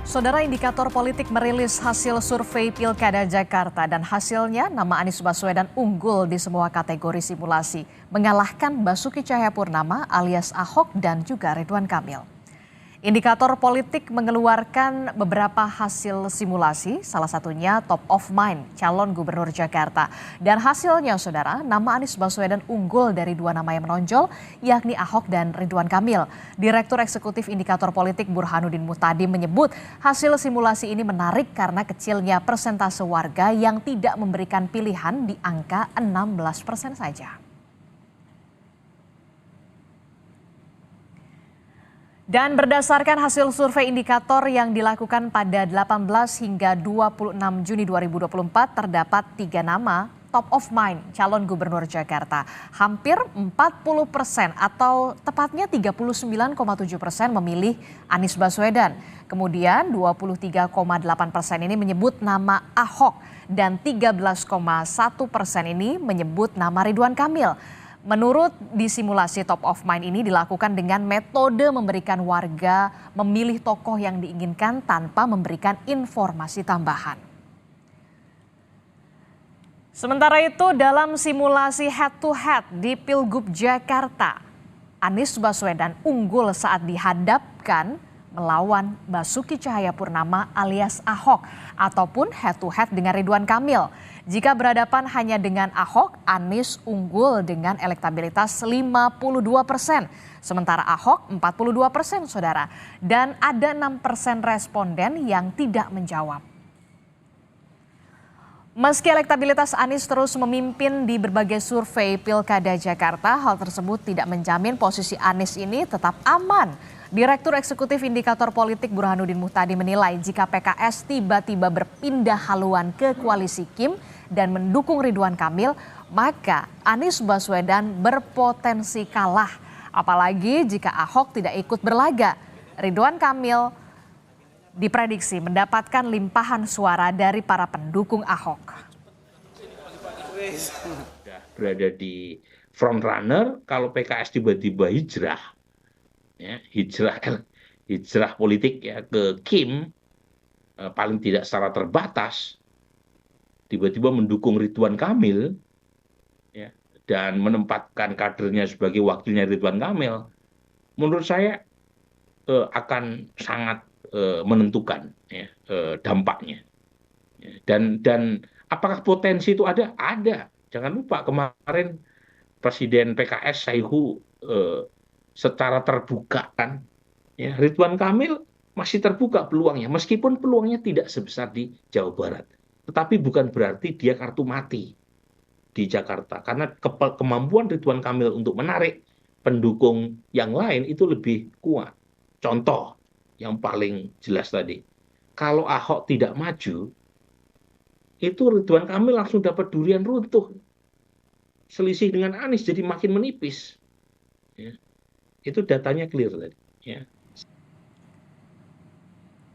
Saudara, indikator politik merilis hasil survei Pilkada Jakarta dan hasilnya nama Anies Baswedan unggul di semua kategori simulasi, mengalahkan Basuki Cahayapurnama alias Ahok dan juga Ridwan Kamil. Indikator politik mengeluarkan beberapa hasil simulasi, salah satunya top of mind calon gubernur Jakarta. Dan hasilnya, saudara, nama Anies Baswedan unggul dari dua nama yang menonjol, yakni Ahok dan Ridwan Kamil. Direktur Eksekutif Indikator Politik Burhanuddin Muhtadi menyebut hasil simulasi ini menarik karena kecilnya persentase warga yang tidak memberikan pilihan di angka 16% saja. Dan berdasarkan hasil survei indikator yang dilakukan pada 18 hingga 26 Juni 2024, terdapat 3 nama top of mind calon gubernur Jakarta. Hampir 40% atau tepatnya 39,7% memilih Anies Baswedan. Kemudian 23,8% ini menyebut nama Ahok dan 13,1% ini menyebut nama Ridwan Kamil. Menurut di simulasi top of mind ini dilakukan dengan metode memberikan warga memilih tokoh yang diinginkan tanpa memberikan informasi tambahan. Sementara itu dalam simulasi head to head di Pilgub Jakarta, Anies Baswedan unggul saat dihadapkan melawan Basuki Cahayapurnama alias Ahok ataupun head to head dengan Ridwan Kamil. Jika berhadapan hanya dengan Ahok, Anies unggul dengan elektabilitas 52%. Sementara Ahok 42%, saudara. Dan ada 6% responden yang tidak menjawab. Meski elektabilitas Anies terus memimpin di berbagai survei Pilkada Jakarta, hal tersebut tidak menjamin posisi Anies ini tetap aman. Direktur Eksekutif Indikator Politik Burhanuddin Muhtadi menilai jika PKS tiba-tiba berpindah haluan ke koalisi Kim dan mendukung Ridwan Kamil, maka Anies Baswedan berpotensi kalah. Apalagi jika Ahok tidak ikut berlaga. Ridwan Kamil diprediksi mendapatkan limpahan suara dari para pendukung Ahok. Berada di front runner, kalau PKS tiba-tiba hijrah, ya, hijrah politik ya ke Kim, paling tidak secara terbatas, tiba-tiba mendukung Ridwan Kamil, ya, dan menempatkan kadernya sebagai wakilnya Ridwan Kamil, menurut saya akan sangat menentukan ya, dampaknya. Dan apakah potensi itu ada? Ada. Jangan lupa kemarin Presiden PKS Saihu secara terbuka kan, ya, Ridwan Kamil masih terbuka peluangnya, meskipun peluangnya tidak sebesar di Jawa Barat. Tetapi bukan berarti dia kartu mati di Jakarta, karena kemampuan Ridwan Kamil untuk menarik pendukung yang lain itu lebih kuat. Contoh yang paling jelas tadi, kalau Ahok tidak maju, itu Ridwan Kamil langsung dapat durian runtuh. Selisih dengan Anies jadi makin menipis. Ya. Itu datanya clear tadi. Ya.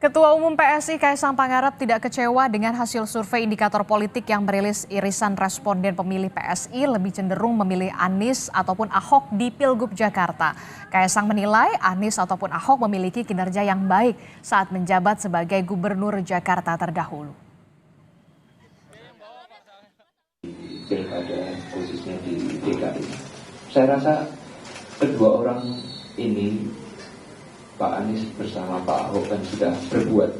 Ketua Umum PSI Kaisang Pangarep tidak kecewa dengan hasil survei indikator politik yang merilis irisan responden pemilih PSI lebih cenderung memilih Anies ataupun Ahok di Pilgub Jakarta. Kaisang menilai Anies ataupun Ahok memiliki kinerja yang baik saat menjabat sebagai gubernur Jakarta terdahulu. Pilkada khususnya di DKI, saya rasa kedua orang ini, Pak Anies bersama Pak Ahok, kan sudah berbuat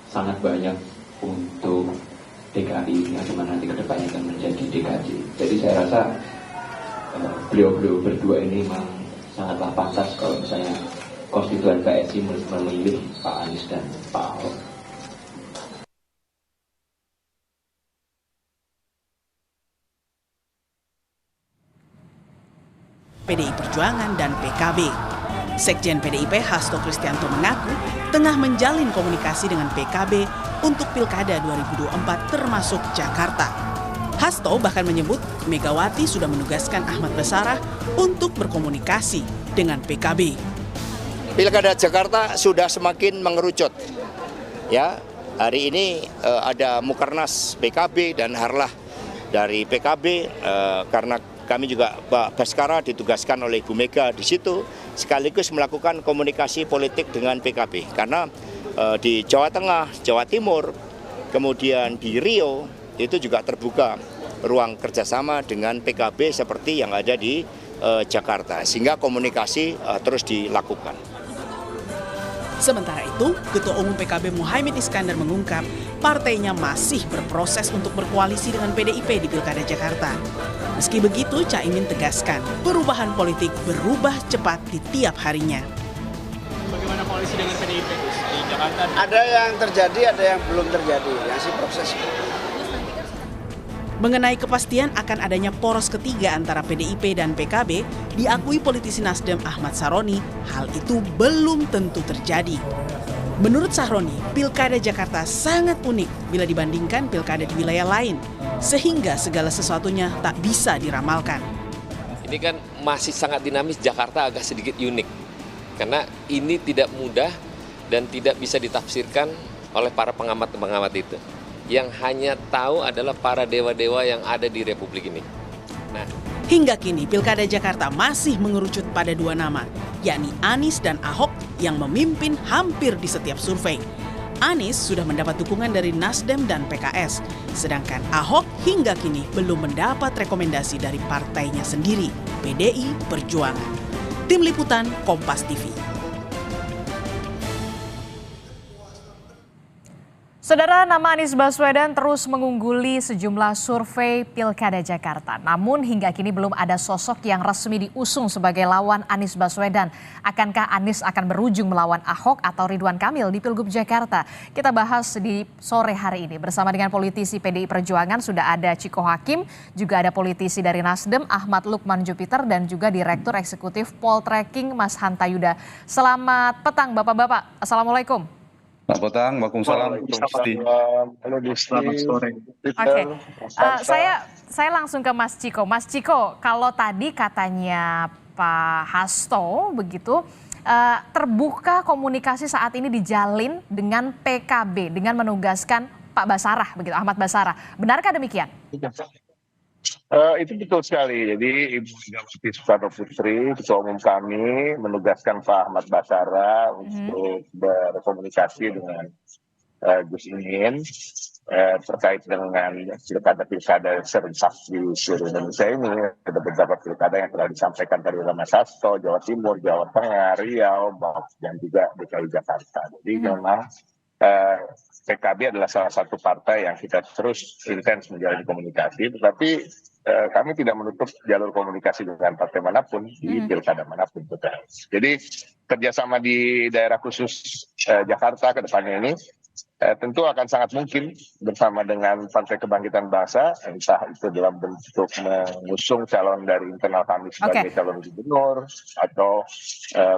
sangat banyak untuk DKI yang dimana nanti kedepannya akan menjadi DKJ. Jadi saya rasa beliau-beliau berdua ini memang sangatlah pantas kalau misalnya konstituen PSI memilih Pak Anies dan Pak Ahok. PDI Perjuangan dan PKB. Sekjen PDIP Hasto Kristianto mengaku tengah menjalin komunikasi dengan PKB untuk Pilkada 2024 termasuk Jakarta. Hasto bahkan menyebut Megawati sudah menugaskan Ahmad Basarah untuk berkomunikasi dengan PKB. Pilkada Jakarta sudah semakin mengerucut. Ya, hari ini ada Mukernas PKB dan Harlah dari PKB karena kami juga Pak Baskara ditugaskan oleh Ibu Mega di situ sekaligus melakukan komunikasi politik dengan PKB karena di Jawa Tengah, Jawa Timur, kemudian di Riau itu juga terbuka ruang kerjasama dengan PKB seperti yang ada di Jakarta, sehingga komunikasi terus dilakukan. Sementara itu, Ketua Umum PKB Muhaimin Iskandar mengungkap partainya masih berproses untuk berkoalisi dengan PDIP di Pilkada Jakarta. Meski begitu, Caimin tegaskan perubahan politik berubah cepat di tiap harinya. Bagaimana koalisi dengan PDIP di Jakarta? Ada yang terjadi, ada yang belum terjadi, masih proses. Mengenai kepastian akan adanya poros ketiga antara PDIP dan PKB, diakui politisi Nasdem Ahmad Saroni, hal itu belum tentu terjadi. Menurut Saroni, Pilkada Jakarta sangat unik bila dibandingkan pilkada di wilayah lain, sehingga segala sesuatunya tak bisa diramalkan. Ini kan masih sangat dinamis, Jakarta agak sedikit unik, karena ini tidak mudah dan tidak bisa ditafsirkan oleh para pengamat-pengamat itu. Yang hanya tahu adalah para dewa-dewa yang ada di Republik ini. Hingga kini, Pilkada Jakarta masih mengerucut pada dua nama, yakni Anies dan Ahok yang memimpin hampir di setiap survei. Anies sudah mendapat dukungan dari Nasdem dan PKS, sedangkan Ahok hingga kini belum mendapat rekomendasi dari partainya sendiri, PDI Perjuangan. Tim Liputan Kompas TV. Saudara, nama Anies Baswedan terus mengungguli sejumlah survei Pilkada Jakarta. Namun hingga kini belum ada sosok yang resmi diusung sebagai lawan Anies Baswedan. Akankah Anies akan berujung melawan Ahok atau Ridwan Kamil di Pilgub Jakarta? Kita bahas di sore hari ini bersama dengan politisi PDI Perjuangan. Sudah ada Ciko Hakim, juga ada politisi dari Nasdem Ahmad Lukman Jupiter, dan juga Direktur Eksekutif Poltreking Mas Hanta Yuda. Selamat petang Bapak-Bapak. Assalamualaikum. Selamat petang, Waalaikumsalam. Halo, selamat sore. Oke, saya langsung ke Mas Ciko. Mas Ciko, kalau tadi katanya Pak Hasto begitu, terbuka komunikasi saat ini dijalin dengan PKB dengan menugaskan Pak Basarah begitu, Ahmad Basarah. Benarkah demikian? Itu betul sekali. Jadi Ibu Megawati Soekarno Putri, Ketua Umum kami, menugaskan Pak Ahmad Basarah untuk berkomunikasi dengan Gus Imin terkait dengan pilkada serentak di seluruh Indonesia ini. Ada beberapa pilkada yang telah disampaikan dari Mas Hasto, Jawa Timur, Jawa Tengah, Riau, dan juga DKI Jakarta. Jadi memang PKB adalah salah satu partai yang kita terus intens menjalin komunikasi, tetapi kami tidak menutup jalur komunikasi dengan partai manapun di pilkada manapun. Jadi kerjasama di daerah khusus Jakarta ke depannya ini tentu akan sangat mungkin bersama dengan Partai Kebangkitan Bangsa, entah itu dalam bentuk mengusung calon dari internal kami sebagai calon gubernur, atau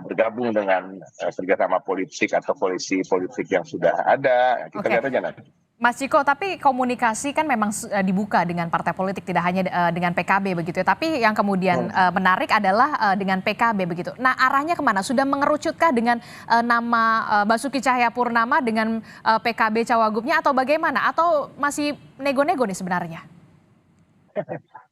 bergabung dengan kerjasama politik atau koalisi politik yang sudah ada. Kita lihat aja nanti. Mas Ciko, tapi komunikasi kan memang dibuka dengan partai politik, tidak hanya dengan PKB begitu ya. Tapi yang kemudian menarik adalah dengan PKB begitu. Nah, arahnya kemana? Sudah mengerucutkah dengan nama Basuki Cahayapurnama dengan PKB Cawagupnya atau bagaimana? Atau masih nego-nego nih sebenarnya?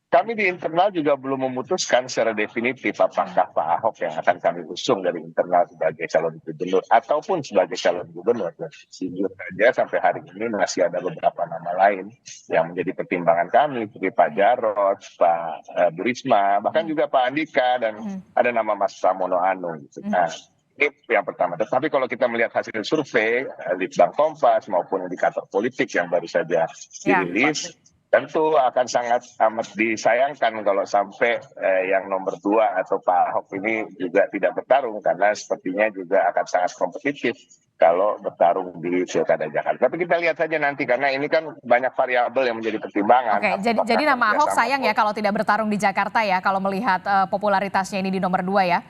Kami di internal juga belum memutuskan secara definitif apakah Pak Ahok yang akan kami usung dari internal sebagai calon gubernur ataupun sebagai calon gubernur. Sejujur saja sampai hari ini masih ada beberapa nama lain yang menjadi pertimbangan kami, seperti Pak Jarod, Pak Bu Risma, bahkan juga Pak Andika, dan ada nama Mas Pramono Anung. Nah, ini yang pertama. Tetapi kalau kita melihat hasil survei Litbang Kompas maupun indikator politik yang baru saja dirilis, tentu akan sangat amat disayangkan kalau sampai yang nomor 2 atau Pak Ahok ini juga tidak bertarung, karena sepertinya juga akan sangat kompetitif kalau bertarung di Pilkada Jakarta. Tapi kita lihat saja nanti, karena ini kan banyak variabel yang menjadi pertimbangan. Oke, jadi nama Ahok sayang ya kalau tidak bertarung di Jakarta ya, kalau melihat popularitasnya ini di nomor 2 ya.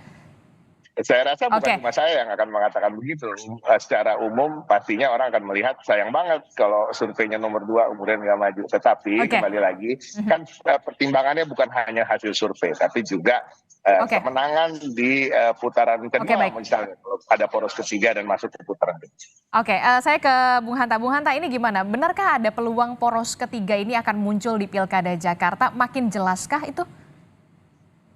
Saya rasa bukan cuma saya yang akan mengatakan begitu. Secara umum pastinya orang akan melihat sayang banget kalau surveinya nomor 2 kemudian nggak maju. Tetapi kembali lagi kan pertimbangannya bukan hanya hasil survei, tapi juga kemenangan di putaran kedua, misalnya ada poros ketiga dan masuk ke putaran kedua. Saya ke Bung Hanta. Bung Hanta, ini gimana? Benarkah ada peluang poros ketiga ini akan muncul di Pilkada Jakarta? Makin jelaskah itu?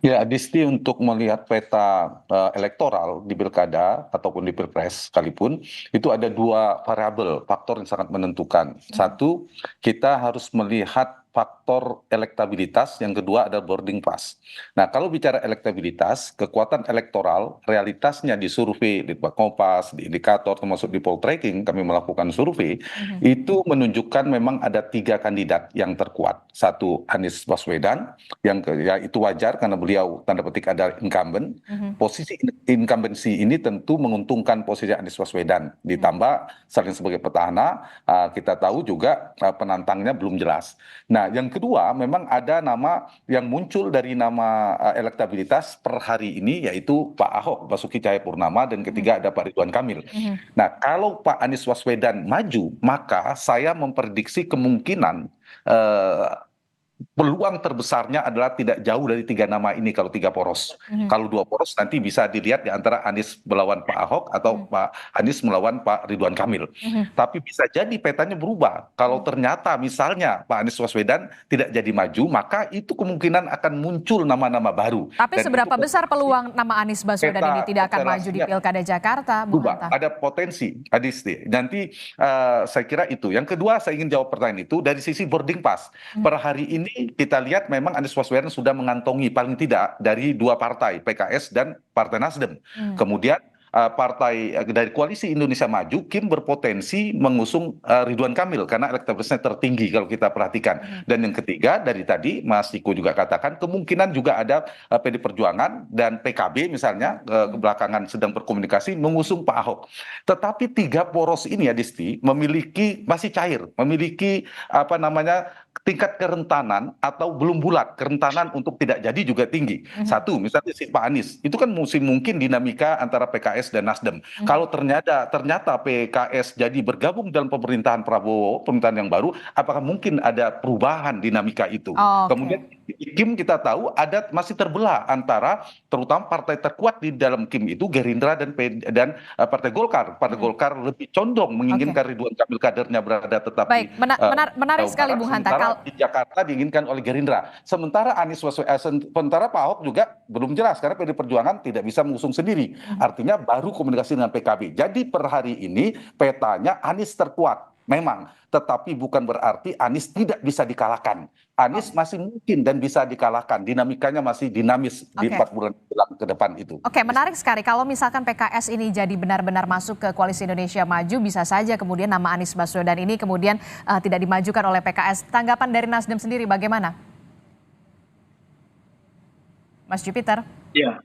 Ya, Adisti, untuk melihat peta elektoral di pilkada ataupun di pilpres sekalipun, itu ada dua variabel faktor yang sangat menentukan. Satu, kita harus melihat faktor elektabilitas, yang kedua ada boarding pass. Nah, kalau bicara elektabilitas, kekuatan elektoral, realitasnya di survei, di Kompas, di indikator, termasuk di poll tracking, kami melakukan survei, itu menunjukkan memang ada 3 kandidat yang terkuat. Satu, Anies Baswedan, ya itu wajar karena beliau tanda petik ada incumbent. Posisi incumbency ini tentu menguntungkan posisi Anies Baswedan. Ditambah saling sebagai petahana, kita tahu juga penantangnya belum jelas. Nah, yang kedua memang ada nama yang muncul dari nama elektabilitas per hari ini, yaitu Pak Ahok, Basuki Cahayapurnama, dan ketiga ada Pak Ridwan Kamil. Nah, kalau Pak Anies Baswedan maju, maka saya memprediksi kemungkinan peluang terbesarnya adalah tidak jauh dari 3 nama ini kalau 3 poros. Kalau 2 poros nanti bisa dilihat di antara Anies melawan Pak Ahok atau Pak Anies melawan Pak Ridwan Kamil. Tapi bisa jadi petanya berubah. Kalau ternyata misalnya Pak Anies Baswedan tidak jadi maju, maka itu kemungkinan akan muncul nama-nama baru. Tapi Dan seberapa itu besar peluang nama Anies Baswedan ini tidak akan maju di Pilkada Jakarta, Bung berubah. Hanta? Ada potensi, Adisti. Nanti saya kira itu. Yang kedua, saya ingin jawab pertanyaan itu dari sisi boarding pass. Per hari ini kita lihat memang Anies Baswedan sudah mengantongi paling tidak dari 2 partai, PKS dan Partai Nasdem. Kemudian partai dari Koalisi Indonesia Maju, Kim berpotensi mengusung Ridwan Kamil karena elektabilitasnya tertinggi kalau kita perhatikan. Dan yang ketiga, dari tadi Mas Iko juga katakan, kemungkinan juga ada PD Perjuangan dan PKB misalnya kebelakangan sedang berkomunikasi mengusung Pak Ahok. Tetapi 3 poros ini ya Disti masih cair, memiliki tingkat kerentanan atau belum bulat, kerentanan untuk tidak jadi juga tinggi. Satu, misalnya si Pak Anies, itu kan mungkin dinamika antara PKS dan Nasdem. Kalau ternyata PKS jadi bergabung dalam pemerintahan Prabowo, pemerintahan yang baru, apakah mungkin ada perubahan dinamika itu? Kemudian Kim kita tahu masih terbelah antara terutama partai terkuat di dalam Kim itu Gerindra dan Partai Golkar. Partai Golkar lebih condong menginginkan Ridwan Kamil kadernya berada tetap Baik, menarik sekali Bung Hanta. Di Jakarta diinginkan oleh Gerindra. Sementara sementara Pak Ahok juga belum jelas karena PD Perjuangan tidak bisa mengusung sendiri. Artinya baru komunikasi dengan PKB. Jadi per hari ini petanya Anies terkuat. Memang, tetapi bukan berarti Anies tidak bisa dikalahkan. Anies masih mungkin dan bisa dikalahkan. Dinamikanya masih dinamis di 4 bulan ke depan itu. Oke, menarik sekali. Kalau misalkan PKS ini jadi benar-benar masuk ke Koalisi Indonesia Maju, bisa saja kemudian nama Anies Baswedan ini kemudian tidak dimajukan oleh PKS. Tanggapan dari Nasdem sendiri bagaimana? Mas Jupiter? Ya.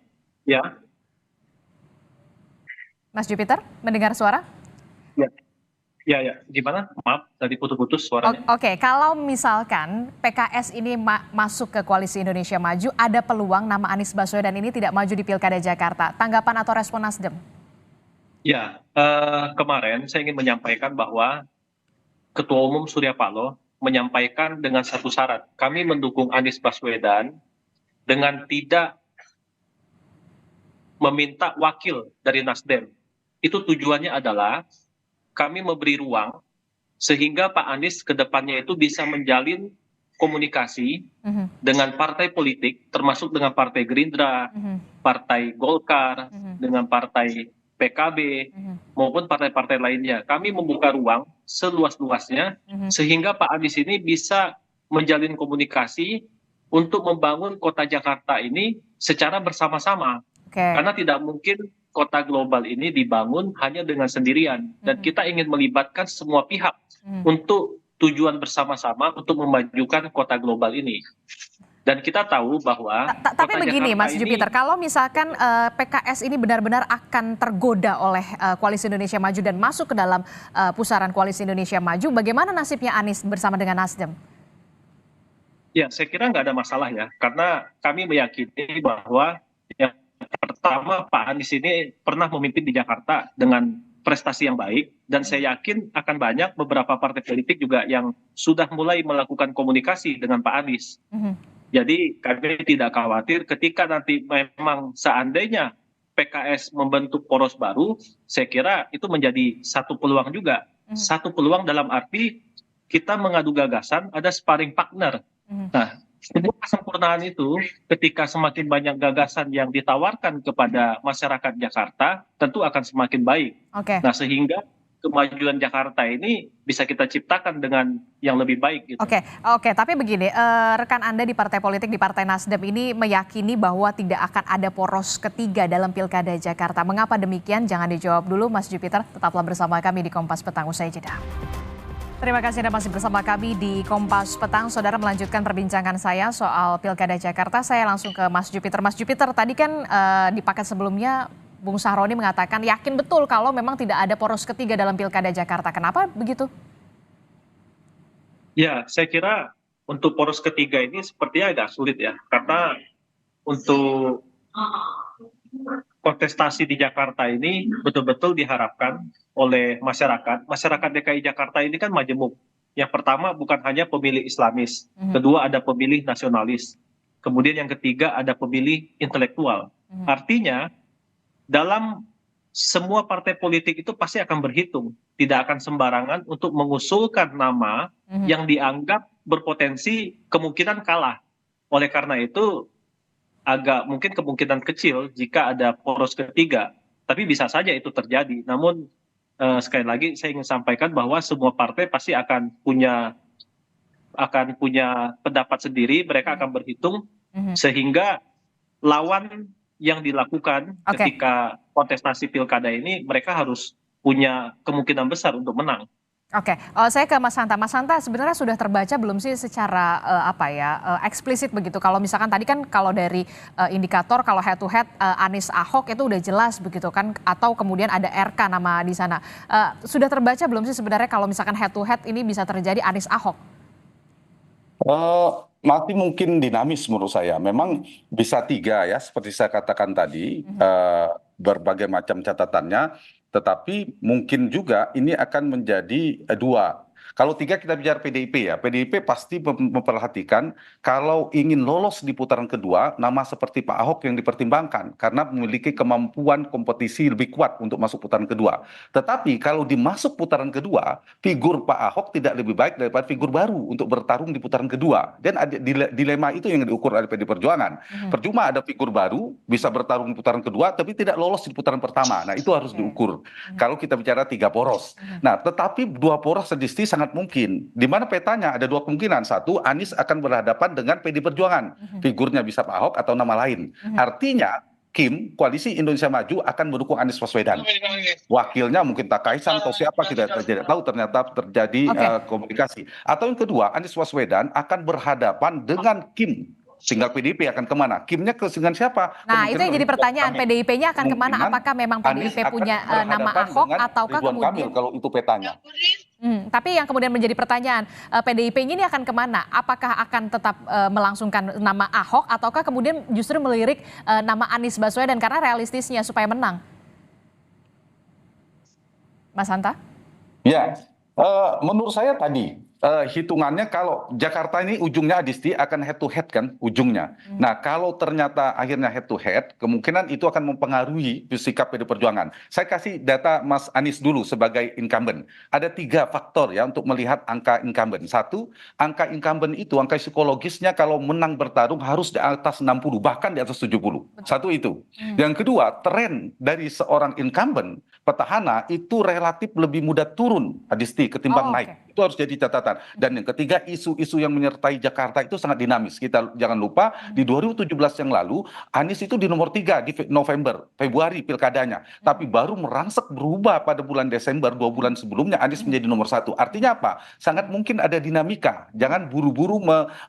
Mas Jupiter, mendengar suara? Ya. Gimana? Maaf, tadi putus-putus suaranya. Oke, kalau misalkan PKS ini masuk ke Koalisi Indonesia Maju, ada peluang nama Anies Baswedan ini tidak maju di Pilkada Jakarta. Tanggapan atau respon Nasdem? Ya, kemarin saya ingin menyampaikan bahwa Ketua Umum Surya Paloh menyampaikan dengan satu syarat. Kami mendukung Anies Baswedan dengan tidak meminta wakil dari Nasdem. Itu tujuannya adalah kami memberi ruang sehingga Pak Anies ke depannya itu bisa menjalin komunikasi dengan partai politik, termasuk dengan Partai Gerindra, Partai Golkar, dengan Partai PKB, maupun partai-partai lainnya. Kami membuka ruang seluas-luasnya sehingga Pak Anies ini bisa menjalin komunikasi untuk membangun kota Jakarta ini secara bersama-sama. Karena tidak mungkin kota global ini dibangun hanya dengan sendirian. Dan kita ingin melibatkan semua pihak untuk tujuan bersama-sama untuk memajukan kota global ini. Dan kita tahu bahwa tapi begini Mas Jupiter, kalau misalkan PKS ini benar-benar akan tergoda oleh Koalisi Indonesia Maju dan masuk ke dalam pusaran Koalisi Indonesia Maju, bagaimana nasibnya Anies bersama dengan Nasdem? Ya, saya kira nggak ada masalah ya, karena kami meyakini bahwa yang pertama Pak Anies ini pernah memimpin di Jakarta dengan prestasi yang baik, dan saya yakin akan banyak beberapa partai politik juga yang sudah mulai melakukan komunikasi dengan Pak Anies. Jadi kami tidak khawatir ketika nanti memang seandainya PKS membentuk poros baru, saya kira itu menjadi satu peluang juga. Satu peluang dalam arti kita mengadu gagasan, ada sparring partner. Nah, sebuah kesempurnaan itu ketika semakin banyak gagasan yang ditawarkan kepada masyarakat Jakarta tentu akan semakin baik. Oke. Nah, sehingga kemajuan Jakarta ini bisa kita ciptakan dengan yang lebih baik gitu. Oke, tapi begini, rekan Anda di partai politik, di Partai Nasdem ini meyakini bahwa tidak akan ada poros ketiga dalam Pilkada Jakarta. Mengapa demikian? Jangan dijawab dulu, Mas Jupiter. Tetaplah bersama kami di Kompas Petang usai jeda. Terima kasih Anda masih bersama kami di Kompas Petang. Saudara, melanjutkan perbincangan saya soal Pilkada Jakarta. Saya langsung ke Mas Jupiter. Mas Jupiter, tadi kan di paket sebelumnya Bung Sahroni mengatakan yakin betul kalau memang tidak ada poros ketiga dalam Pilkada Jakarta. Kenapa begitu? Ya, saya kira untuk poros ketiga ini sepertinya agak sulit ya. Karena untuk kontestasi di Jakarta ini betul-betul diharapkan oleh masyarakat. Masyarakat DKI Jakarta ini kan majemuk. Yang pertama bukan hanya pemilih Islamis. Kedua ada pemilih nasionalis. Kemudian yang ketiga ada pemilih intelektual. Artinya dalam semua partai politik itu pasti akan berhitung. Tidak akan sembarangan untuk mengusulkan nama yang dianggap berpotensi kemungkinan kalah. Oleh karena itu agak mungkin kemungkinan kecil jika ada poros ketiga. Tapi bisa saja itu terjadi. Namun sekali lagi saya ingin sampaikan bahwa semua partai pasti akan punya pendapat sendiri. Mereka akan berhitung sehingga lawan yang dilakukan ketika kontestasi pilkada ini mereka harus punya kemungkinan besar untuk menang. Saya ke Mas Hanta. Mas Hanta, sebenarnya sudah terbaca belum sih secara eksplisit begitu? Kalau misalkan tadi kan kalau dari indikator kalau head to head Anies Ahok itu udah jelas begitu kan? Atau kemudian ada RK nama di sana. Sudah terbaca belum sih sebenarnya kalau misalkan head to head ini bisa terjadi Anies Ahok? Masih mungkin dinamis menurut saya. Memang bisa 3 ya, seperti saya katakan tadi, berbagai macam catatannya, tetapi mungkin juga ini akan menjadi 2. Kalau 3 kita bicara PDIP ya, PDIP pasti memperhatikan kalau ingin lolos di putaran kedua, nama seperti Pak Ahok yang dipertimbangkan karena memiliki kemampuan kompetisi lebih kuat untuk masuk putaran kedua. Tetapi kalau dimasuk putaran kedua, figur Pak Ahok tidak lebih baik daripada figur baru untuk bertarung di putaran kedua. Dan ada dilema itu yang diukur oleh PD Perjuangan. Percuma ada figur baru bisa bertarung di putaran kedua, tapi tidak lolos di putaran pertama. Nah itu harus diukur. Kalau kita bicara 3 poros. Nah tetapi 2 poros sedisi sangat mungkin. Di mana petanya ada 2 kemungkinan. 1, Anies akan berhadapan dengan PD Perjuangan. Figurnya bisa Pak Ahok atau nama lain. Artinya Kim, Koalisi Indonesia Maju akan mendukung Anies Baswedan. Wakilnya mungkin Tak Kaisang atau siapa tidak tahu, ternyata terjadi komunikasi. Atau yang kedua, Anies Baswedan akan berhadapan dengan Kim. Tinggal PDIP akan kemana? Kimnya dengan siapa? Nah itu yang jadi pertanyaan, PDIP-nya akan kemana? Apakah memang PDIP punya nama Ahok ataukah kemudian? Kalau itu petanya. Tapi yang kemudian menjadi pertanyaan, PDIP ini akan kemana? Apakah akan tetap melangsungkan nama Ahok ataukah kemudian justru melirik nama Anies Baswedan karena realistisnya supaya menang? Mas Hanta? Ya, menurut saya tadi hitungannya kalau Jakarta ini ujungnya Adisti akan head to head kan ujungnya. Nah kalau ternyata akhirnya head to head, kemungkinan itu akan mempengaruhi sikap PD Perjuangan. Saya kasih data Mas Anies dulu sebagai incumbent. Ada 3 faktor ya untuk melihat angka incumbent. 1, angka incumbent itu angka psikologisnya kalau menang bertarung harus di atas 60 bahkan di atas 70. Satu itu. Yang kedua, tren dari seorang incumbent petahana itu relatif lebih mudah turun Adisti ketimbang naik. Itu harus jadi catatan. Dan yang ketiga, isu-isu yang menyertai Jakarta itu sangat dinamis. Kita jangan lupa di 2017 yang lalu Anies itu di nomor 3 di Februari pilkadanya. Tapi baru merangsek berubah pada bulan Desember, 2 bulan sebelumnya Anies menjadi nomor 1. Artinya apa? Sangat mungkin ada dinamika. Jangan buru-buru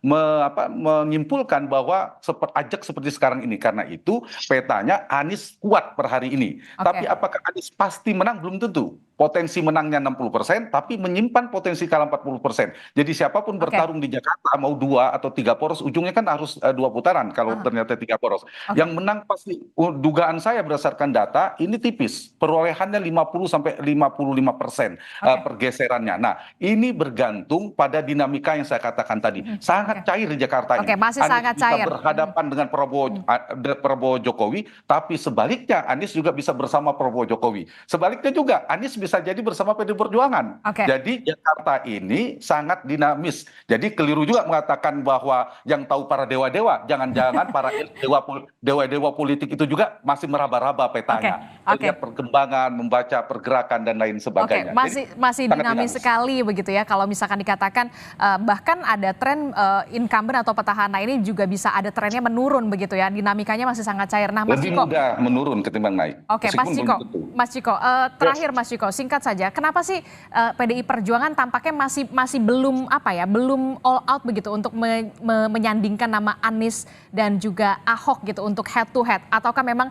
menyimpulkan bahwa ajak seperti sekarang ini. Karena itu petanya Anies kuat per hari ini. Tapi apakah Anies pasti menang? Belum tentu. Potensi menangnya 60%, tapi menyimpan potensi kalah 40%. Jadi siapapun bertarung di Jakarta, mau 2 atau 3 poros, ujungnya kan harus 2 putaran kalau ternyata 3 poros. Yang menang pasti, dugaan saya berdasarkan data, ini tipis. Perolehannya 50-55% pergeserannya. Nah, ini bergantung pada dinamika yang saya katakan tadi. Sangat cair di Jakarta ini. Masih sangat cair. Bisa berhadapan dengan Prabowo Jokowi, tapi sebaliknya Anies juga bisa bersama Prabowo Jokowi. Sebaliknya juga Anies bisa bisa jadi bersama PD Perjuangan. Jadi Jakarta ini sangat dinamis. Jadi keliru juga mengatakan bahwa yang tahu para dewa-dewa, jangan-jangan para dewa-dewa politik itu juga masih meraba-raba petanya, melihat perkembangan, membaca pergerakan dan lain sebagainya. Masih dinamis sekali begitu ya. Kalau misalkan dikatakan bahkan ada tren incumbent atau petahana ini juga bisa ada trennya menurun begitu ya. Dinamikanya masih sangat cair. Nah, Mas Lebih mudah menurun ketimbang naik. Mas Ciko, terakhir Mas Ciko, singkat saja, kenapa sih PDI Perjuangan tampaknya masih belum belum all out begitu untuk menyandingkan nama Anies dan juga Ahok gitu untuk head to head, ataukah memang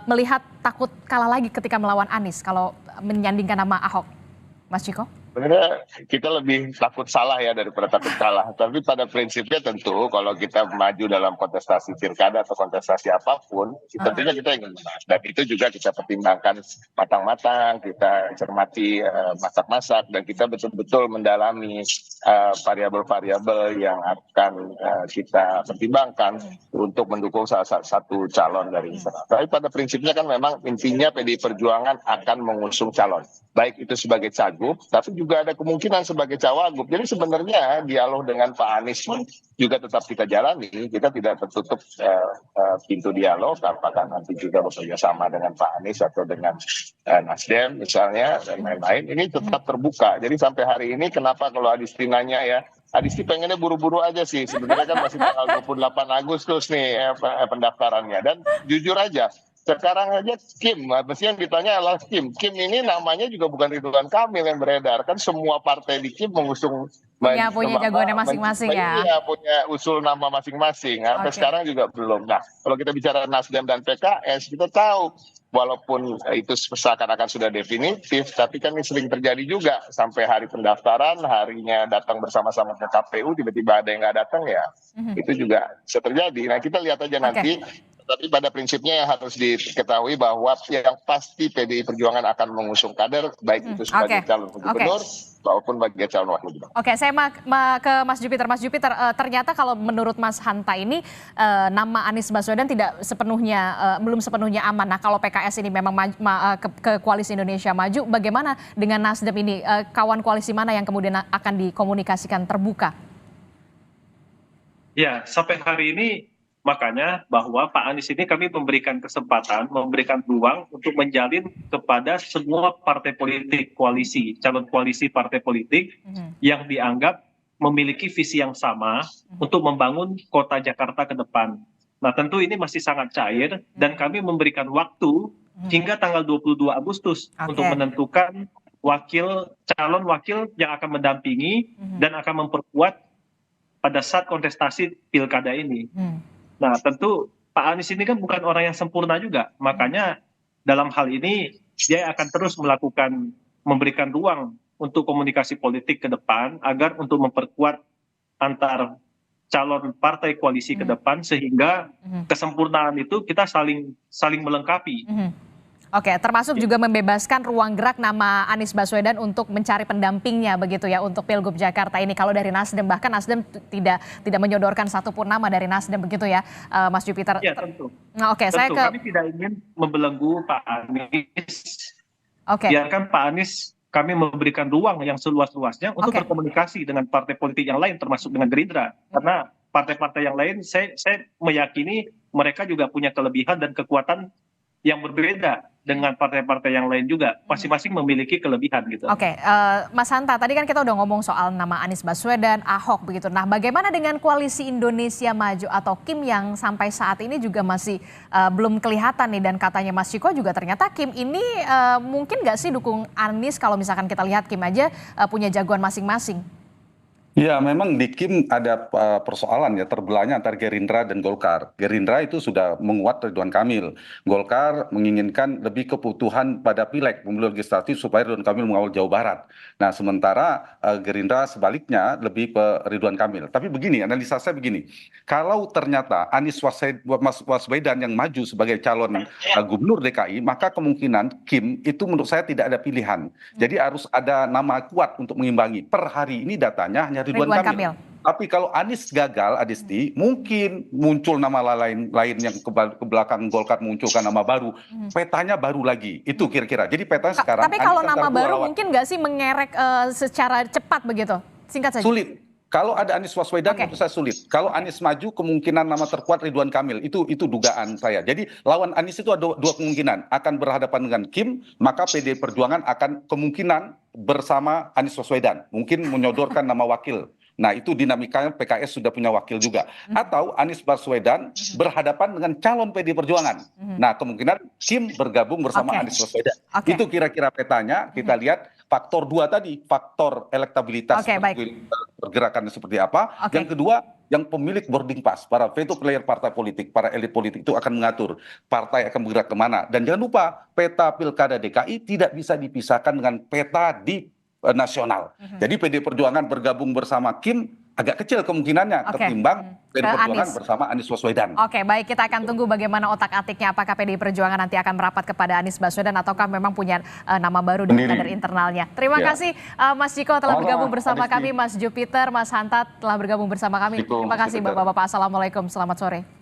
melihat takut kalah lagi ketika melawan Anies kalau menyandingkan nama Ahok, Mas Ciko? Sebenarnya kita lebih takut salah ya daripada takut kalah. Tapi pada prinsipnya tentu kalau kita maju dalam kontestasi pilkada atau kontestasi apapun, tentunya kita ingin menang. Dan itu juga kita pertimbangkan matang-matang, kita cermati masak-masak, dan kita betul-betul mendalami variabel-variabel yang akan kita pertimbangkan untuk mendukung salah satu calon dari internal. Tapi pada prinsipnya kan memang intinya PDI Perjuangan akan mengusung calon, baik itu sebagai cagup, tapi juga ada kemungkinan sebagai cawagup. Jadi sebenarnya dialog dengan Pak Anies pun juga tetap kita jalani. Kita tidak tertutup pintu dialog, apakah nanti juga bekerja sama dengan Pak Anies atau dengan Nasdem misalnya dan lain-lain. Ini tetap terbuka. Jadi sampai hari ini kenapa kalau Adisti nanya ya, Adisti pengennya buru-buru aja sih. Sebenarnya kan masih tanggal 28 Agustus nih pendaftarannya. Dan jujur aja, sekarang aja Kim, mesti yang ditanya adalah Kim. Kim ini namanya juga bukan Ridwan Kamil yang beredar. Kan semua partai di Kim mengusung punya jagoannya masing-masing ya. Iya, punya usul nama masing-masing. Sampai sekarang juga belum. Nah, kalau kita bicara Nasdem dan PKS, kita tahu walaupun itu seakan-akan sudah definitif, tapi kan ini sering terjadi juga. Sampai hari pendaftaran, harinya datang bersama-sama ke KPU, tiba-tiba ada yang nggak datang ya. Itu juga bisa terjadi. Nah, kita lihat aja nanti. Tapi pada prinsipnya yang harus diketahui bahwa yang pasti PDI Perjuangan akan mengusung kader, baik itu sebagai calon gubernur maupun sebagai calon wakil gubernur. Oke, saya ke Mas Jupiter. Mas Jupiter, ternyata kalau menurut Mas Hanta ini nama Anies Baswedan belum sepenuhnya aman. Nah, kalau PKS ini memang ke Koalisi Indonesia Maju, bagaimana dengan Nasdem ini? Kawan koalisi mana yang kemudian akan dikomunikasikan terbuka? Ya, sampai hari ini makanya bahwa Pak Anies ini kami memberikan kesempatan, memberikan ruang untuk menjalin kepada semua partai politik koalisi, calon koalisi partai politik yang dianggap memiliki visi yang sama untuk membangun kota Jakarta ke depan. Nah, tentu ini masih sangat cair dan kami memberikan waktu hingga tanggal 22 Agustus untuk menentukan calon wakil yang akan mendampingi dan akan memperkuat pada saat kontestasi pilkada ini. Nah, tentu Pak Anies ini kan bukan orang yang sempurna juga. Makanya dalam hal ini dia akan terus memberikan ruang untuk komunikasi politik ke depan agar untuk memperkuat antar calon partai koalisi ke depan sehingga kesempurnaan itu kita saling melengkapi. Oke, termasuk juga membebaskan ruang gerak nama Anies Baswedan untuk mencari pendampingnya begitu ya untuk Pilgub Jakarta ini. Kalau dari Nasdem, bahkan Nasdem tidak menyodorkan satupun nama dari Nasdem begitu ya, Mas Jupiter. Ya, tentu. Nah, kami tidak ingin membelenggu Pak Anies. Biarkan Pak Anies, kami memberikan ruang yang seluas-luasnya untuk berkomunikasi dengan partai politik yang lain termasuk dengan Gerindra. Karena partai-partai yang lain saya meyakini mereka juga punya kelebihan dan kekuatan yang berbeda dengan partai-partai yang lain juga, masing-masing memiliki kelebihan gitu. Mas Hanta, tadi kan kita udah ngomong soal nama Anies Baswedan, Ahok begitu. Nah, bagaimana dengan Koalisi Indonesia Maju atau KIM yang sampai saat ini juga masih belum kelihatan nih, dan katanya Mas Ciko juga ternyata KIM ini mungkin nggak sih dukung Anies kalau misalkan kita lihat KIM aja punya jagoan masing-masing? Ya, memang di KIM ada persoalan ya, terbelahnya antara Gerindra dan Golkar. Gerindra itu sudah menguat Ridwan Kamil. Golkar menginginkan lebih kebutuhan pada pileg, pemilu legislatif supaya Ridwan Kamil mengawal Jawa Barat. Nah, sementara Gerindra sebaliknya lebih ke Ridwan Kamil. Tapi begini, analisa saya begini. Kalau ternyata Anies Baswedan yang maju sebagai calon gubernur DKI, maka kemungkinan KIM itu menurut saya tidak ada pilihan. Jadi harus ada nama kuat untuk mengimbangi. Per hari ini datanya hanya Ridwan Kamil. Tapi kalau Anies gagal, Adisti, mungkin muncul nama lain yang ke belakang Golkar munculkan nama baru, petanya baru lagi. Itu kira-kira. Jadi petanya sekarang. Tapi kalau Anies nama antara dua baru lawan. mungkin nggak sih mengerek secara cepat begitu? Singkat saja. Sulit. Kalau ada Anies Baswedan menurut saya sulit. Kalau Anies maju kemungkinan nama terkuat Ridwan Kamil. Itu dugaan saya. Jadi lawan Anies itu ada dua kemungkinan. Akan berhadapan dengan Kim, maka PDI Perjuangan akan kemungkinan bersama Anies Baswedan. Mungkin menyodorkan nama wakil. Nah itu dinamikanya PKS sudah punya wakil juga. Atau Anies Baswedan berhadapan dengan calon PDI Perjuangan. Nah kemungkinan Kim bergabung bersama Anies Baswedan. Itu kira-kira petanya. Kita lihat faktor 2 tadi. Faktor elektabilitas pergerakan seperti apa. Yang kedua, yang pemilik boarding pass, para veto player partai politik, para elit politik itu akan mengatur partai akan bergerak kemana. Dan jangan lupa, peta pilkada DKI tidak bisa dipisahkan dengan peta di nasional. Jadi PD Perjuangan bergabung bersama Kim agak kecil kemungkinannya ketimbang PD Perjuangan bersama Anies Baswedan. Oke, baik, kita akan tunggu bagaimana otak-atiknya, apakah PDI Perjuangan nanti akan merapat kepada Anies Baswedan ataukah memang punya nama baru dari kader internalnya. Terima kasih Mas Ciko telah bergabung bersama kami, Mas Jupiter, Mas Hanta telah bergabung bersama kami. Terima kasih Bapak-bapak. Assalamualaikum, selamat sore.